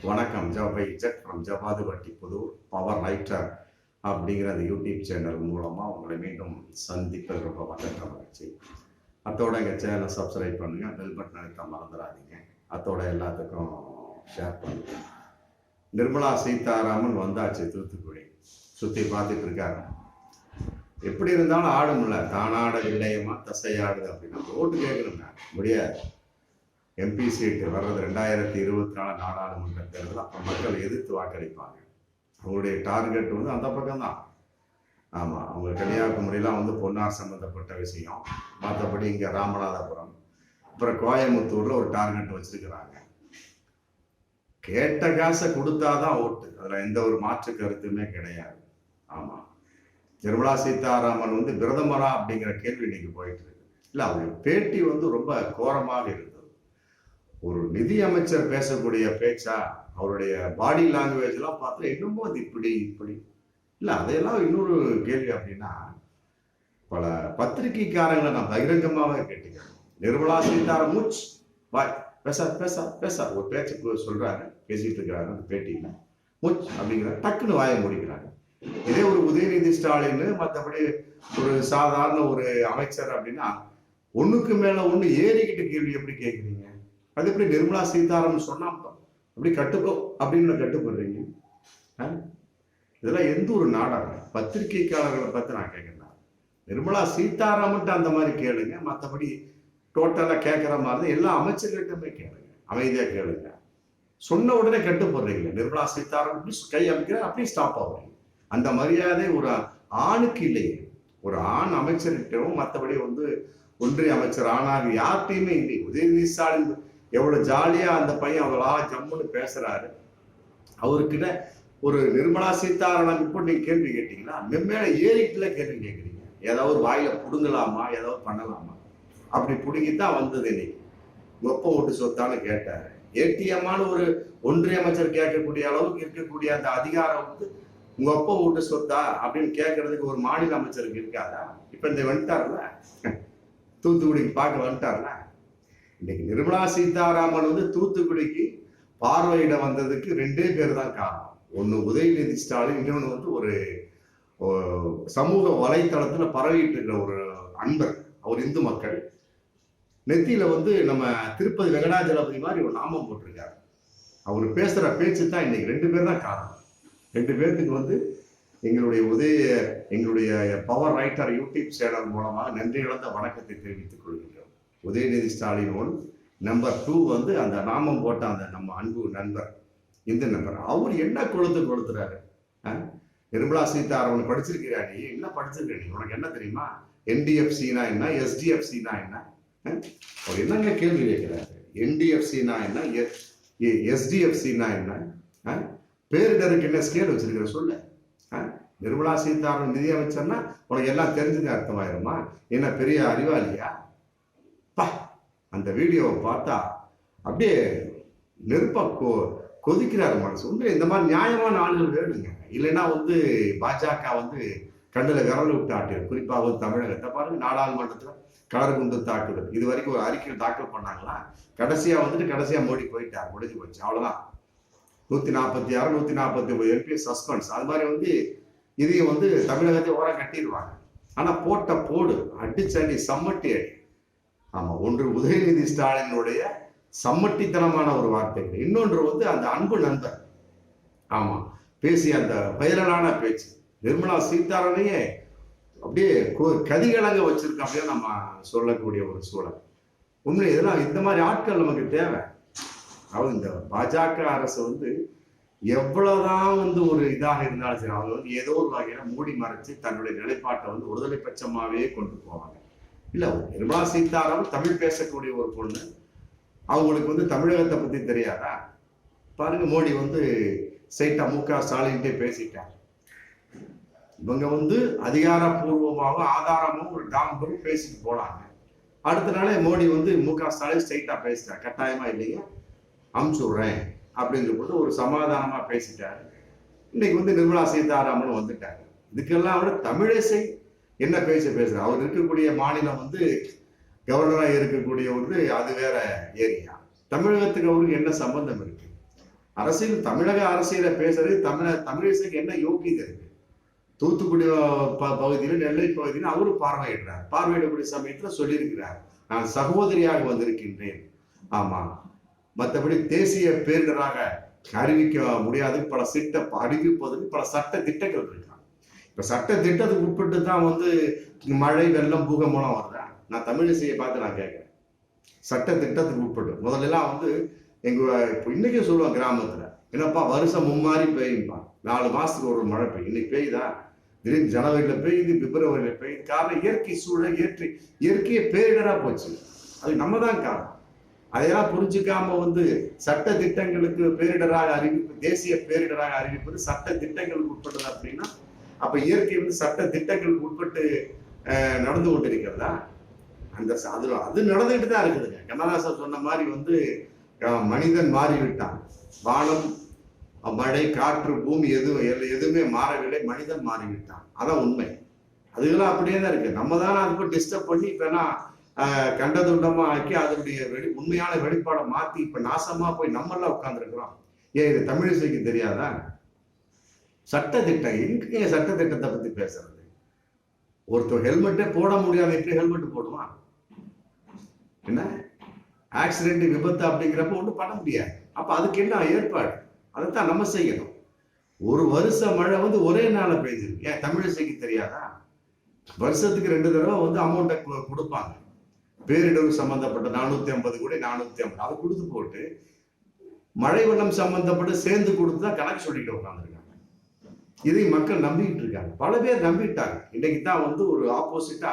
வணக்கம். ஜபை ஜெட் ஃப்ரம் ஜபாதுபட்டி புதூர் பவர் ரைட்டர் அப்படிங்கிற அந்த யூடியூப் சேனல் மூலமாக உங்களை மீண்டும் சந்திப்பது ரொம்ப மகிழ்ச்சி. அத்தோட எங்கள் சேனலை சப்ஸ்கிரைப் பண்ணுங்கள், பெல் பட்டன் அழுத்த மறந்துடாதீங்க. அத்தோட எல்லாத்துக்கும் ஷேர் பண்ணுங்க. நிர்மலா சீதாராமன் வந்தாச்சு தூத்துக்குடி, சுற்றி பார்த்துட்டு இருக்காங்க. எப்படி இருந்தாலும் ஆடும்ல, தானாட இல்லையமா தசையாடுது அப்படின்னா ஓட்டு கேட்கணுங்க, முடியாது. எம்பி சீட்டு வர்றது 2024 நாடாளுமன்ற தேர்தல். அப்போ மக்கள் எதிர்த்து வாக்களிப்பாங்க. அவங்களுடைய டார்கெட் அந்த அந்த பக்கம் தான். ஆமாம், அவங்க கன்னியாகுமரிலாம் பொன்னார் சம்மந்தப்பட்ட விஷயம். மற்றபடி இங்கே ராமநாதபுரம், அப்புறம் கோயம்புத்தூரில் ஒரு டார்கெட் வச்சிருக்கிறாங்க. கேட்ட காசை கொடுத்தாதான் ஓட்டு, அதில் எந்த ஒரு மாற்று கருத்துமே கிடையாது. ஆமாம், நிர்மலா சீதாராமன் பிரதமரா அப்படிங்கிற கேள்வி இன்னைக்கு போயிட்டு இருக்கு. இல்லை, அவங்க பேட்டி ரொம்ப கோரமாக இருந்தது. ஒரு நிதி அமைச்சர் பேசக்கூடிய பேச்சா, அவருடைய பாடி லாங்குவேஜ் எல்லாம் பார்த்தா இன்னமும் அது இப்படி இல்ல. அதையெல்லாம் இன்னொரு கேள்வி அப்படின்னா, பல பத்திரிகைக்காரங்களை நான் பகிரங்கமாவே கேட்டுக்கிறேன். நிர்மலா சீதாராமன் மூச் பாய் பேச ஒரு பேச்சுக்கு சொல்றாங்க, பேசிட்டு இருக்கிறாங்க. அந்த பேட்டியில மூச் அப்படிங்கிற டக்குன்னு வாயை முடிக்கிறாங்க. இதே ஒரு உதயநிதி ஸ்டாலின், மற்றபடி ஒரு சாதாரண ஒரு அமைச்சர் அப்படின்னா ஒண்ணுக்கு மேல ஒண்ணு ஏறிக்கிட்டு கேள்வி எப்படி கேட்குறீங்க? அது எப்படி நிர்மலா சீதாராமன் சொன்னா அப்படி கட்டுக்கோ அப்படின்னு கட்டுப்படுறீங்க? இதெல்லாம் எந்த ஒரு நாடாக? பத்திரிகைக்காரர்களை பத்தி நான் கேட்கிறேன். நிர்மலா சீதாராமன் அந்த மாதிரி கேளுங்க, மற்றபடி டோட்டலா கேட்கிற மாதிரி எல்லா அமைச்சர்கிட்டமே கேளுங்க, அமைதியா கேளுங்க. சொன்ன உடனே கட்டுப்படுறீங்க. நிர்மலா சீதாராமன் கை அமைக்கிற அப்படியே ஸ்டாப் ஆகுறீங்க. அந்த மரியாதை ஒரு ஆணுக்கு இல்லையே. ஒரு ஆண் அமைச்சர்கிட்டவும் மற்றபடி ஒன்றிய அமைச்சர் ஆணாக யார்கிட்டையுமே இல்லை. உதயநிதி ஸ்டாலின் எவ்வளவு ஜாலியா அந்த பையன் அவளா ஜம்முன்னு பேசுறாரு. அவர்கிட்ட ஒரு நிர்மலா சீதாராமன் இப்போ நீங்க கேள்வி கேட்டீங்கன்னா மெம்மேல ஏறிட்டுல கேள்வி கேட்குறீங்க. ஏதாவது வாயில புடுங்கலாமா, ஏதாவது பண்ணலாமா? அப்படி புடுங்கித்தான் வந்தது. இன்னைக்கு வெப்ப ஓட்டு சொத்தான்னு கேட்டாரு. ஏடிஎம்மான ஒரு ஒன்றிய அமைச்சர் கேட்கக்கூடிய அளவுக்கு இருக்கக்கூடிய அந்த அதிகாரம் உங்க அப்பா ஓட்டு சொத்தா அப்படின்னு கேட்கறதுக்கு ஒரு மாநில அமைச்சருக்கு இருக்காதா? இப்ப இந்த வந்துட்டார்ல, தூத்துக்குடிக்கு பார்க்க வந்துட்டார்ல. இன்னைக்கு நிர்மலா சீதாராமன் தூத்துக்குடிக்கு பார்வையிட வந்ததுக்கு 2 பேர் தான் காரணம். ஒண்ணு உதயநிதி ஸ்டாலின், இன்னொன்னு ஒரு சமூக வலைத்தளத்துல பரவிட்டு இருக்கிற ஒரு அன்பர். அவர் இந்து மக்கள் நெத்தியில நம்ம திருப்பதி வெங்கடாஜலபதி மாதிரி ஒரு நாமம் போட்டிருக்காரு. அவர் பேசுற பேச்சு தான் இன்னைக்கு 2 பேர் தான் காரணம். 2 பேர்த்துக்கு எங்களுடைய பவர் ரைட்டர் யூடியூப் சேனல் மூலமாக நன்றி இழந்த வணக்கத்தை தெரிவித்துக் கொள்கின்றோம். உதயநிதி ஸ்டாலின் 1, நம்பர் 2 அந்த நாமம் போட்ட அந்த நம்ம அன்பு நண்பர், இந்த நண்பர். அவர் என்ன கொளுத்துறாரு? நிர்மலா சீதாராமன் படிச்சிருக்கிறா? நீ என்ன படிச்சிருக்க? நீ உனக்கு என்ன தெரியுமா? NDFCனா என்ன, SDFCனா என்ன? அவர் என்னங்க கேள்வி கேட்கிறாரு? NDFCனா என்ன, SDFCனா என்ன? பேரிடருக்கு என்ன ஸ்கேல் வச்சிருக்கிற சொல்லு. நிர்மலா சீதாராமன் நிதி அமைச்சர்னா உனக்கு எல்லாம் தெரிஞ்சது அர்த்தமாயிருமா? என்ன பெரிய அறிவாளியா? அந்த வீடியோவை பார்த்தா அப்படியே நெருப்பா கொதிக்கிறாரு மனசு. இந்த மாதிரி நியாயமான ஆளுகள் வேணுங்க. இல்லைன்னா பாஜக கண்ணுல விரல் விட்டு ஆட்டிடும். குறிப்பாக தமிழகத்தை பாருங்க, நாடாளுமன்றத்துல கலர்குண்டு தாக்குதல். இது வரைக்கும் ஒரு அறிக்கை தாக்கல் பண்ணாங்களா? கடைசியா மோடி போயிட்டார், முடிஞ்சு போச்சு, அவ்வளவுதான். 146 149 MP சஸ்பென்ஸ். அது மாதிரி இதையும் தமிழகத்தை ஓரம் கட்டிடுவாங்க. ஆனா போட்ட போடு, அடிச்சடி, சம்மட்டி அடி. ஆமா, ஒன்று உதயநிதி ஸ்டாலினுடைய சம்மட்டித்தனமான ஒரு வார்த்தைகள், இன்னொன்று அந்த அன்பு நண்பர் ஆமா பேசிய அந்த வைரலான பேச்சு. நிர்மலா சீதாராமனையே அப்படியே கதிகலங்க வச்சிருக்க அப்படியே நம்ம சொல்லக்கூடிய ஒரு சூழல். உண்மை இதெல்லாம் இந்த மாதிரி ஆட்கள் நமக்கு தேவை. அதாவது இந்த பாஜக அரசு எவ்வளவுதான் ஒரு இதாக இருந்தாலும் சரி, அவங்க ஏதோ ஒரு வகையில மூடி மறைச்சு தன்னுடைய நிலைப்பாட்டை ஒருதலை பட்சமாவே கொண்டு போவாங்க. இல்ல, நிர்மலா சீதாராமன் தமிழ் பேசக்கூடிய ஒரு பொண்ணு. அவங்களுக்கு தமிழகத்தை பத்தி தெரியாதா? பாருங்க, மோடி சைட்டா MK ஸ்டாலின்ட்டே பேசிட்டார். இவங்க அதிகாரப்பூர்வமாக ஆதாரமும் ஒரு டாம்பரும் பேசிட்டு போனாங்க. அடுத்த நாளே மோடி MK ஸ்டாலின் ஸ்ட்ரைட்டா பேசிட்டார். கட்டாயமா இல்லைங்க, அமுச்சுடுறேன் அப்படின்னு சொல்லிட்டு ஒரு சமாதானமா பேசிட்டாரு. இன்னைக்கு நிர்மலா சீதாராமன் வந்துட்டாரு. இதுக்கெல்லாம் தமிழிசை என்ன பேசுற? அவர் இருக்கக்கூடிய மாநிலம் கவர்னரா இருக்கக்கூடிய அது வேற ஏரியா. தமிழகத்துக்கு அவருக்கு என்ன சம்பந்தம் இருக்கு? அரசியல் தமிழக அரசியலை பேசுறது தமிழிசைக்கு என்ன யோகியதை இருக்கு? தூத்துக்குடி பகுதியில் நெல்லை பகுதியில் அவரு பார்வையிடுறார். பார்வையிடக்கூடிய சமயத்துல சொல்லியிருக்கிறார், நான் சகோதரியாக வந்திருக்கின்றேன். ஆமா, மற்றபடி தேசிய பேரிடராக அறிவிக்க முடியாது. பல அறிவிப்பதற்கு பல சட்ட திட்டங்கள் இருக்கான். இப்ப சட்ட திட்டத்துக்கு உட்பட்டு தான் வந்து மழை வெள்ளம் பூகம்பம் வருதா? நான் தமிழிசையை பார்த்து நான் கேட்கிறேன். சட்ட திட்டத்துக்கு உட்பட்டு முதல்ல எல்லாம் வந்து எங்க இப்போ இன்னைக்கே சொல்லுவாங்க கிராமத்துல, என்னப்பா வருஷம் மும்மாறி பெய்யும்பா, 4 மாசத்துக்கு ஒரு மழை பெய்யும். இன்னைக்கு பெய்யுதா? திடீர்னு ஜனவரியில பெய்யுது, பிப்ரவரியில பெய்யுது. காரணம் இயற்கை சூழல், இயற்கையை பேரிடரா போச்சு. அது நம்ம தான் காரணம். அதையெல்லாம் புரிஞ்சுக்காம வந்து சட்ட திட்டங்களுக்கு பேரிடராக அறிவிப்பு, தேசிய பேரிடராக அறிவிப்பது சட்ட திட்டங்களுக்கு உட்பட்டது அப்படின்னா, அப்ப இயற்கை வந்து சட்ட திட்டங்களுக்கு உட்பட்டு நடந்து கொண்டிருக்கிறதா? அந்த அது நடந்துகிட்டு தான் இருக்குதுங்க. கண்ணதாசன் சொன்ன மாதிரி வந்து மனிதன் மாறிவிட்டான். வானம், மழை, காற்று, பூமி எதுவுமே மாறவில்லை, மனிதன் மாறிவிட்டான். அதான் உண்மை. அதுக்கெல்லாம் அப்படியே தான் இருக்கு. நம்ம தானே அது போய் டிஸ்டர்ப் பண்ணி இப்ப கண்டதுண்டமா ஆக்கி அதனுடைய உண்மையான வெளிப்பாடை மாத்தி இப்ப நாசமா போய் நம்மெல்லாம் உட்கார்ந்துருக்கிறோம். ஏன் இது தமிழிசைக்கு தெரியாதா? சட்ட திட்டம் எங்க சட்ட திட்டத்தை பத்தி பேசுறது? ஒருத்தர் ஹெல்மெட்டே போட முடியாது, எப்படி ஹெல்மெட் போடுவான்? என்ன ஆக்சிடென்ட், விபத்து அப்படிங்கிறப்ப ஒன்றும் பண்ண முடியாது. அப்ப அதுக்கு என்ன ஏற்பாடு? அதைத்தான் நம்ம செய்யணும். ஒரு வருஷ மழை வந்து ஒரே நாள பெய்ஞ்சிருக்கு. ஏன் தமிழிசைக்கு தெரியாதா? வருஷத்துக்கு 2 தடவை வந்து அமௌண்ட்டை கொடுப்பாங்க. பேரிடர் சம்பந்தப்பட்ட 450 கோடி 450 அதை கொடுத்து போட்டு மழை வெள்ளம் சம்பந்தப்பட்டு சேர்ந்து கொடுத்துதான் கணக்கு சொல்லிட்டு உட்காந்துருக்காங்க. இதை மக்கள் நம்பிக்கிட்டு இருக்காங்க. பல பேர் நம்பிட்டாங்க. இன்னைக்கு தான் வந்து ஒரு ஆப்போசிட்டா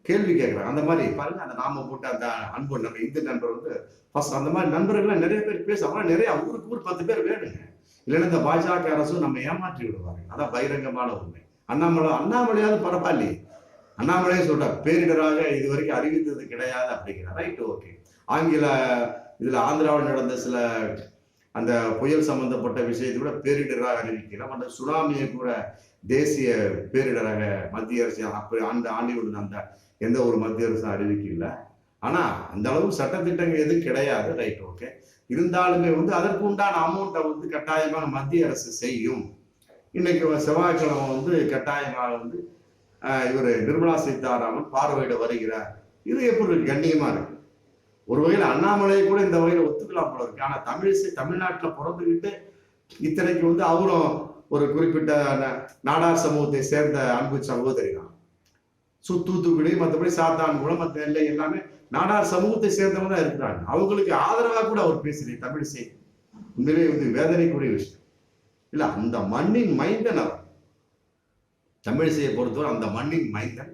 கேள்வி கேட்கிறாங்க. அந்த மாதிரி பாருங்க, அந்த நாம போட்ட அந்த அன்பு நம்ம இந்து நண்பர் வந்து ஃபர்ஸ்ட் அந்த மாதிரி நண்பர்கள்லாம் நிறைய பேர் பேசுவாங்க. நிறைய ஊருக்கு 10 பேர் வேணுங்க. இல்லைன்னா இந்த பாஜக அரசும் நம்ம ஏமாற்றி விடுவாங்க. அதான் பகிரங்கமான உண்மை. அண்ணாமலையாவது பரவாயில்லையே, அண்ணாமலையே சொல்ற பேரிடராக இதுவரைக்கும் அறிவித்தது கிடையாது அப்படிங்கிற. Right, okay. ஆங்கில இதுல ஆந்திராவில் நடந்த சில அந்த புயல் சம்பந்தப்பட்ட விஷயத்தை கூட பேரிடராக அறிவிக்கலாம். அந்த சுனாமியை கூட தேசிய பேரிடராக மத்திய அரசு அந்த ஆண்டியுடன் அந்த எந்த ஒரு மத்திய அரசும் அறிவிக்கல. ஆனா அந்த அளவு சட்டத்திட்டங்கள் எதுவும் கிடையாது. Right, okay. இருந்தாலுமே வந்து அதற்கு உண்டான அமௌண்ட்டை வந்து கட்டாயமாக மத்திய அரசு செய்யும். இன்னைக்கு செவ்வாய்க்கிழமை வந்து கட்டாயமாக வந்து இவர் நிர்மலா சீதாராமன் பார்வையிட வருகிறார். இது எப்படி கண்ணியமா இருக்கு? ஒரு வகையில அண்ணாமலையை கூட இந்த வகையில ஒத்துக்கலாம் போல இருக்கு. ஆனா தமிழிசை தமிழ்நாட்டுல பிறந்துகிட்டு இத்தனைக்கு வந்து அவரும் ஒரு குறிப்பிட்ட நாடார் சமூகத்தை சேர்ந்த அன்பு சகோதரி தான். தூத்துக்குடி, மற்றபடி சாத்தான்குளம், மற்ற நெல்லை எல்லாமே நாடார் சமூகத்தை சேர்ந்தவங்க தான் இருக்கிறாங்க. அவங்களுக்கு ஆதரவாக கூட அவர் பேசுறேன் தமிழிசை. உண்மையிலே வந்து வேதனைக்குரிய விஷயம் இல்ல. அந்த மண்ணின் மைந்தன் அவர். தமிழிசையை பொறுத்தவரை அந்த மண்ணின் மைந்தன்,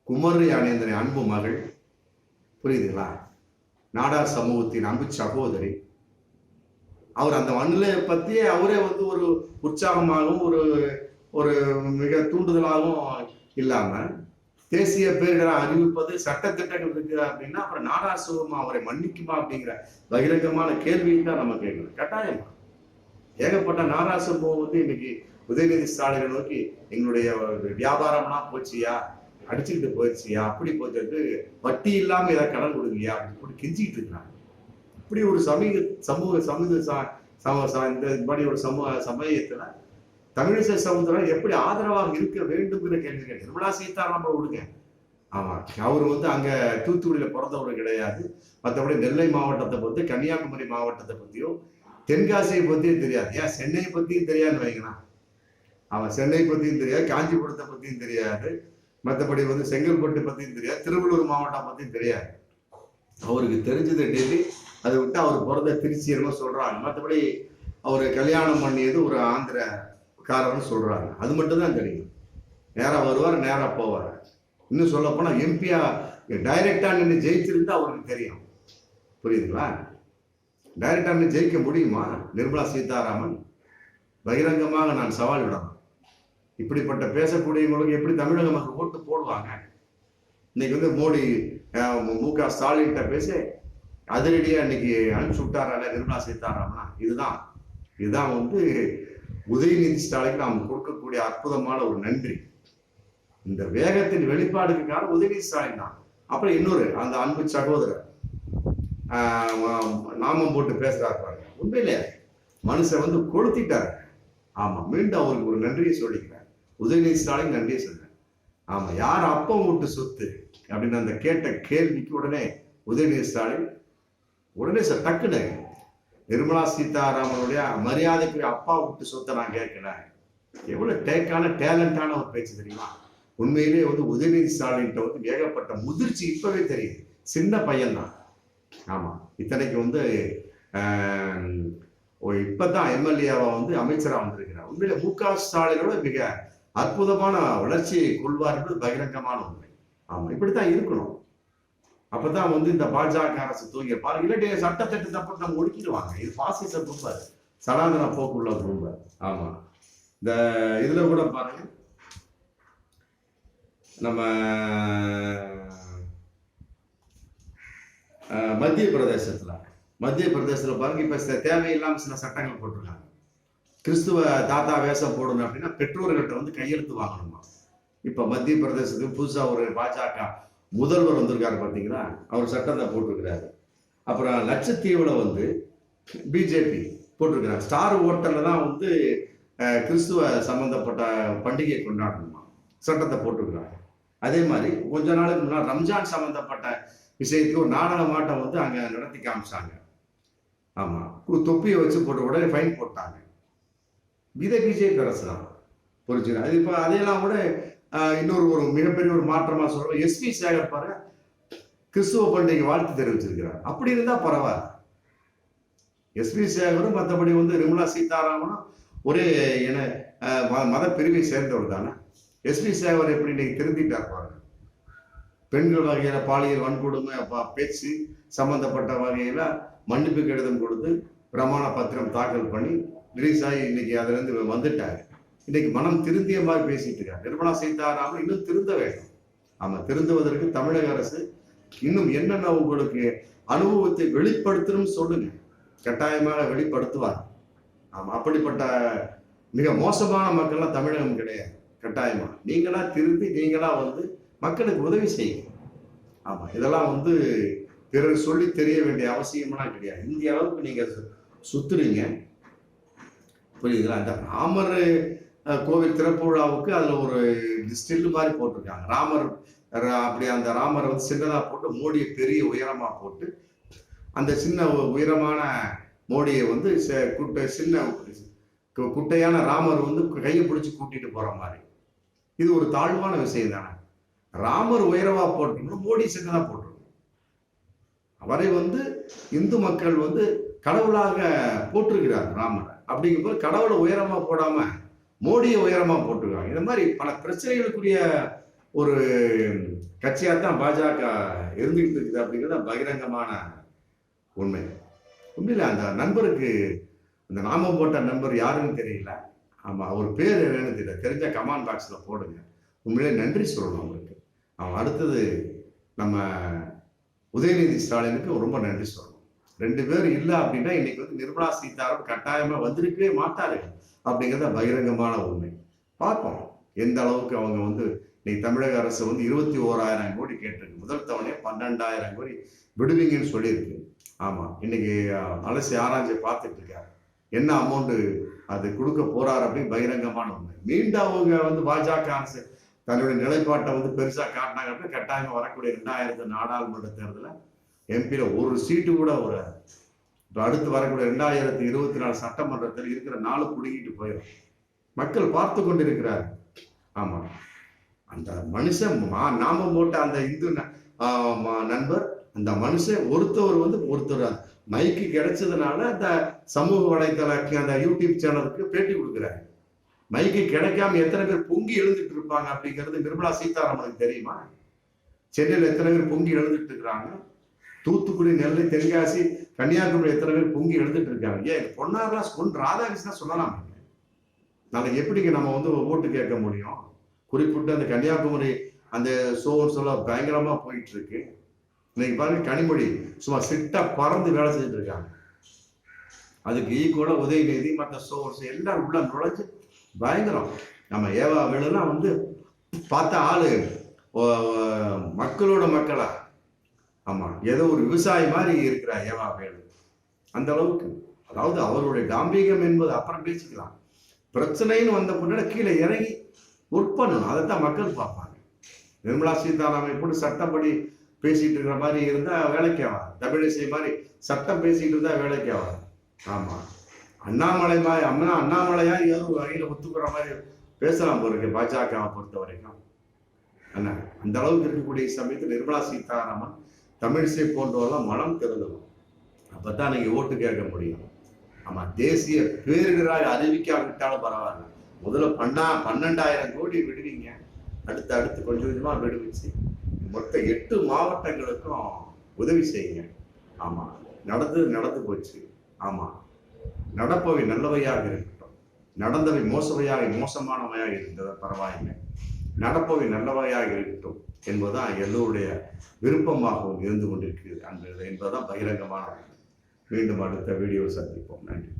குமரி அணிந்தனை அன்பு மகள், புரியுதுங்களா? நாடார் சமூகத்தின் அன்பு சகோதரி. அவர் அந்த மண்ணில பத்தியே அவரே வந்து ஒரு உற்சாகமாகவும் ஒரு மிக தூண்டுதலாகவும் இல்லாம தேசிய பேரிடர் அறிவிப்பது சட்டத்திட்டங்கள் இருக்கு அப்படின்னா அப்புறம் நாடார் சமூகமா அவரை மன்னிக்குமா அப்படிங்கிற பகிரங்கமான கேள்வியை தான் நம்ம கேட்கணும். கட்டாயமா ஏகப்பட்ட நாடார் சமூகம் வந்து இன்னைக்கு உதயநிதி ஸ்டாலினை நோக்கி எங்களுடைய வியாபாரம்லாம் போச்சியா, அடிச்சுக்கிட்டு போயிடுச்சியா, அப்படி போச்சு, வட்டி இல்லாம ஏதாவது கடன் கொடுங்கயா அப்படின்னு கெஞ்சிக்கிட்டு இருக்கிறாங்க. இப்படி ஒரு சமயத்துல தமிழிசை சமுதாயம் எப்படி ஆதரவாக இருக்க வேண்டும்ங்கிற கேள்வி கேட்டு நிர்மலா சீதாராமன் விடுங்க. ஆமா, அவர் வந்து அங்க தூத்துக்குடியில பிறந்தவர் கிடையாது. மற்றபடி நெல்லை மாவட்டத்தை பத்தி, கன்னியாகுமரி மாவட்டத்தை பத்தியோ தென்காசியை பத்தியும் தெரியாது. ஏன் சென்னையை பத்தியும் தெரியாதுன்னு வைக்கலாம். அவன் சென்னை பத்தியும் தெரியாது, காஞ்சிபுரத்தை பத்தியும் தெரியாது, மற்றபடி வந்து செங்கல்பட்டு பத்தியும் தெரியாது, திருவள்ளூர் மாவட்டம் பத்தியும் தெரியாது. அவருக்கு தெரிஞ்சது டெல்லி. அதை விட்டு அவர் பிறந்த திருச்சி என்னமோ சொல்றாங்க. மற்றபடி அவர் கல்யாணம் பண்ணியது ஒரு ஆந்திரக்காரன்னு சொல்றாங்க. அது மட்டும் தான் தெரியும். நேரா வருவார், நேரா போவார். இன்னும் சொல்ல போனா எம்பியா டைரக்டா நின்று ஜெயிச்சிருந்தா அவருக்கு தெரியும். புரியுதுங்களா? டைரக்டா நின்று ஜெயிக்க முடியுமா நிர்மலா சீதாராமன்? பகிரங்கமாக நான் சவால் விடணும். இப்படிப்பட்ட பேசக்கூடியவங்களுக்கு எப்படி தமிழக மக்கள் ஓட்டு போடுவாங்க? இன்னைக்கு வந்து மோடி மு.க. ஸ்டாலின் பேச அதிரடியா இன்னைக்கு அனுப்பிச்சு விட்டாரால நிர்மலா சீதாராமனா. இதுதான் வந்து உதயநிதி ஸ்டாலினுக்கு நாம் கொடுக்கக்கூடிய அற்புதமான ஒரு நன்றி. இந்த வேகத்தின் வெளிப்பாடுக்கு காரணம் உதயநிதி ஸ்டாலின் தான். அப்புறம் இன்னொரு அந்த அன்பு சகோதரர் நாமம் போட்டு பேசுறாரு பாருங்க. உண்மையிலே மனுஷன் வந்து கொளுத்திட்டாரு. ஆமா, மீண்டும் அவருக்கு ஒரு நன்றியை சொல்லிக்கிறார். உதயநிதி ஸ்டாலின் நன்றியை சொல்றேன். ஆமா, யார் அப்பம் விட்டு சொத்து அப்படின்னு அந்த கேட்ட கேள்விக்கு உடனே உதயநிதி ஸ்டாலின் உடனே டக்குன்னு நிர்மலா சீதாராமனுடைய மரியாதைக்குரிய அப்பா விட்டு சொத்தை நான் கேட்கிறேன். எவ்வளவு டேலண்டான ஒரு பேச்சு தெரியுமா? உண்மையிலே வந்து உதயநிதி ஸ்டாலின் வந்து ஏகப்பட்ட முதிர்ச்சி இப்பவே தெரியுது. சின்ன பையன்தான். ஆமா, இத்தனைக்கு வந்து இப்பதான் எம்எல்ஏவா வந்து அமைச்சரா வந்திருக்கிறார். உண்மையிலே மு.க. ஸ்டாலினோட மிக அற்புதமான வளர்ச்சியை கொள்வார் என்பது பகிரங்கமான உண்மை. ஆமா, இப்படித்தான் இருக்கணும். அப்பதான் வந்து இந்த பாஜக அரசு தூங்கி பாருங்க. இல்லாட்டி சட்டத்திட்ட தப்பு நம்ம ஒடுக்கிடுவாங்க. இது பாசிச கும்ப, சனாதன போக்குள்ள கும்ப. ஆமா, இந்த இதுல கூட பாருங்க, நம்ம மத்திய பிரதேசத்துல பாருங்க, இப்ப தேவையில்லாம சில சட்டங்கள் போட்டிருக்காங்க. கிறிஸ்துவ தாத்தா வேஷம் போடணும் அப்படின்னா பெற்றோர்கள்ட்ட வந்து கையெழுத்து வாங்கணுமா. இப்ப மத்திய பிரதேசத்துக்கு புதுசா ஒரு பாஜக முதல்வர் வந்திருக்காரு பாத்தீங்கன்னா, அவர் சட்டத்தை போட்டிருக்கிறாரு. அப்புறம் லட்சத்தீவுல வந்து பிஜேபி போட்டிருக்கிறார். ஸ்டார் ஹோட்டல்ல தான் வந்து கிறிஸ்துவ சம்பந்தப்பட்ட பண்டிகையை கொண்டாடணுமா, சட்டத்தை போட்டிருக்கிறாங்க. அதே மாதிரி கொஞ்ச நாளுக்கு முன்னாடி ரம்ஜான் சம்பந்தப்பட்ட விஷயத்துக்கு ஒரு நாடகமாட்டம் வந்து அங்க நடத்தி காமிச்சாங்க. ஆமா, தொப்பியை வச்சு போட்டு உடனே ஃபைன் போட்டாங்க. இதே பிஜேபி அரசு தான் புரிஞ்சுக்கிறேன். அது இப்ப அதையெல்லாம் கூட இன்னொரு ஒரு மிகப்பெரிய ஒரு மாற்றமா சொல்றோம். எஸ்.பி. சேகர் பாரு கிறிஸ்துவ பண்டிகை வாழ்த்து தெரிவிச்சிருக்கிறார். அப்படி இருந்தா பரவாயில்ல. எஸ்.பி. சேகரும் மற்றபடி வந்து நிர்மலா சீதாராமனும் ஒரே மத பிரிவை சேர்ந்தவர் தானே. எஸ்.பி. சேகர் எப்படி இன்னைக்கு திருந்திட்டார் பாருங்க. பெண்கள் வகையில பாலியல் வன்கொடுமை பேச்சு சம்பந்தப்பட்ட வகையில மன்னிப்பு கடிதம் கொடுத்து பிரமாண பத்திரம் தாக்கல் பண்ணி ரிலீஸ் ஆகி இன்னைக்கு அதுல இருந்து வந்துட்டாங்க. இன்னைக்கு மனம் திருந்திய மாதிரி பேசிட்டு இருக்காங்க. நிர்மலா சீதாராமன் இன்னும் திருந்த வேண்டும். ஆமா, திருந்துவதற்கு தமிழக அரசு இன்னும் என்னென்ன உங்களுக்கு அனுபவத்தை வெளிப்படுத்தணும் சொல்லுங்க, கட்டாயமாக வெளிப்படுத்துவார். ஆமா, அப்படிப்பட்ட மிக மோசமான மக்கள்லாம் தமிழகம் கிடையாது. கட்டாயமா நீங்களா திருந்தி நீங்களா வந்து மக்களுக்கு உதவி செய்யுங்க. ஆமா, இதெல்லாம் வந்து பிறர் சொல்லி தெரிய வேண்டிய அவசியம்லாம் கிடையாது. இந்திய அளவுக்கு நீங்க சுத்துறீங்க, புரியுதுங்களா? அந்த ராமர் கோவில் திறப்பு விழாவுக்கு அதுல ஒரு ஸ்டில் மாதிரி போட்டிருக்காங்க. ராமர் அப்படி அந்த ராமரை வந்து சின்னதா போட்டு மோடியை பெரிய உயரமா போட்டு அந்த சின்ன உயரமான மோடியை வந்து சின்ன குட்டையான ராமர் வந்து கையை பிடிச்சி கூட்டிட்டு போற மாதிரி. இது ஒரு தாழ்வான விஷயம் தானே. ராமர் உயரமா போட்டோம்னா மோடி சின்னதா போட்டிருக்கணும். அவரை வந்து இந்து மக்கள் வந்து கடவுளாக போட்டிருக்கிறார் ராமரை. அப்படிங்கும்போது கடவுளை உயரமா போடாம மோடியை உயரமா போட்டிருக்காங்க. இந்த மாதிரி பல பிரச்சனைகளுக்குரிய ஒரு கட்சியாத்தான் பாஜக இருந்துகிட்டு இருக்குது அப்படிங்கிறது பகிரங்கமான உண்மை. உண்மையில அந்த நண்பருக்கு, அந்த நாமம் போட்ட நண்பர் யாருன்னு தெரியல. ஆமா, அவர் பேர் என்னன்னு தெரியல. தெரிஞ்ச கமெண்ட் பாக்ஸ்ல போடுங்க. உண்மையிலே நன்றி சொல்லணும் அவங்களுக்கு. அவன் அடுத்தது நம்ம உதயநிதி ஸ்டாலினுக்கு ரொம்ப நன்றி சொல்லணும். ரெண்டு பேரும் இல்லை அப்படின்னா இன்னைக்கு வந்து நிர்மலா சீதாராமன் கட்டாயமா வந்திருக்கவே மாட்டாரு அப்படிங்கிறத பகிரங்கமான உண்மை. பார்ப்போம் எந்த அளவுக்கு அவங்க வந்து இன்னைக்கு தமிழக அரசு வந்து 21,000 கோடி கேட்டிருக்கு. முதல் தவணையை 12,000 கோடி விடுவீங்கன்னு சொல்லியிருக்கு. ஆமா, இன்னைக்கு அலசி ஆராய்ச்சி பார்த்துட்டு இருக்காரு என்ன அமௌண்ட் அது கொடுக்க போறாரு அப்படின்னு பகிரங்கமான உண்மை. மீண்டும் அவங்க வந்து பாஜக அரசு தன்னுடைய நிலைப்பாட்டை வந்து பெருசா காட்டினாங்க அப்படின்னா கட்டாயமா வரக்கூடிய 2000 நாடாளுமன்ற தேர்தலில் எம்பியில ஒரு சீட்டு கூட ஒரு அடுத்து வரக்கூடிய 2024 சட்டமன்றத்தில் இருக்கிற 4 புடுங்கிட்டு போயிடும். மக்கள் பார்த்து கொண்டிருக்கிறார். ஆமா, அந்த மனுஷன் நாம போட்ட அந்த இந்து நண்பர், அந்த மனுஷன் ஒருத்தர் மைக்கு கிடைச்சதுனால அந்த சமூக வலைதள அந்த யூடியூப் சேனலுக்கு பேட்டி கொடுக்குறாரு. மைக்கு கிடைக்காம எத்தனை பேர் பொங்கி எழுந்துட்டு இருப்பாங்க அப்படிங்கிறது நிர்மலா சீதாராமனுக்கு தெரியுமா? சென்னையில் எத்தனை பேர் பொங்கி எழுந்துட்டு இருக்கிறாங்க? தூத்துக்குடி, நெல்லை, தென்காசி, கன்னியாகுமரி எத்தனை பேர் பொங்கி எழுந்துட்டு இருக்காங்க? ஏன் பொன்னாரெல்லாம் பொன் ராதாகிருஷ்ணா சொல்லலாம். நாளைக்கு எப்படிங்க நம்ம வந்து ஓட்டு கேட்க முடியும்? குறிப்பிட்டு அந்த கன்னியாகுமரி அந்த சொல்ல பயங்கரமா போயிட்டு இருக்கு. இன்னைக்கு பாருங்க, கனிமொழி சும்மா சிட்டா பறந்து வேலை செஞ்சுட்டு இருக்காங்க. அதுக்கு ஈக்குவலா உதயநிதி மற்ற சோர்ஸ் எல்லாரும் உள்ள நுழைஞ்சு பயங்கரம். நம்ம ஏவா வேணும்லாம் வந்து பார்த்தா ஆளு மக்களோட மக்களா, ஆமா, ஏதோ ஒரு விவசாயி மாதிரி இருக்கிறா ஏவா வேலு. அந்த அளவுக்கு அதாவது அவருடைய டாம்பிகம் என்பது அப்புறம் பேசிக்கலாம். பிரச்சனைன்னு வந்த பின்னாடி கீழே இறங்கி ஒர்க் பண்ணணும். அதைத்தான் மக்கள் பார்ப்பாங்க. நிர்மலா சீதாராமன் எப்படி சட்டப்படி பேசிட்டு இருக்கிற மாதிரி இருந்தா வேலைக்கு ஆகாது. தமிழிசை மாதிரி சட்டம் பேசிட்டு இருந்தா வேலைக்கு ஆகாது. ஆமா, அண்ணாமலையா ஏதோ வகையில ஒத்துக்கிற மாதிரி பேசலாம் போறீங்க பாஜகவை பொறுத்த வரைக்கும். என்ன அந்த அளவுக்கு இருக்கக்கூடிய சமயத்தில் நிர்மலா சீதாராமன் தமிழிசை போன்றவெல்லாம் மனம் திறந்தணும். அப்பதான் நீங்க ஓட்டு கேட்க முடியும். ஆமா, தேசிய பேரிடராக அறிவிக்காவிட்டாலும் பரவாயில்ல. முதல்ல 12,000 கோடி விடுவீங்க, அடுத்து கொஞ்சம் கொஞ்சமா விடுவிச்சு மொத்த 8 மாவட்டங்களுக்கும் உதவி செய்யுங்க. ஆமா, நடந்து போச்சு. ஆமா, நடப்பவை நல்லவையாக இருக்கட்டும், நடந்தவை மோசமானவையாக இருந்தது பரவாயில்லை, நடப்பவை நல்லவையாக இருக்கட்டும் என்பதுதான் எல்லோருடைய விருப்பமாகவும் இருந்து கொண்டிருக்கிறது என்பதுதான் பகிரங்கமான. மீண்டும் அடுத்த வீடியோ சந்திப்போம். நன்றி.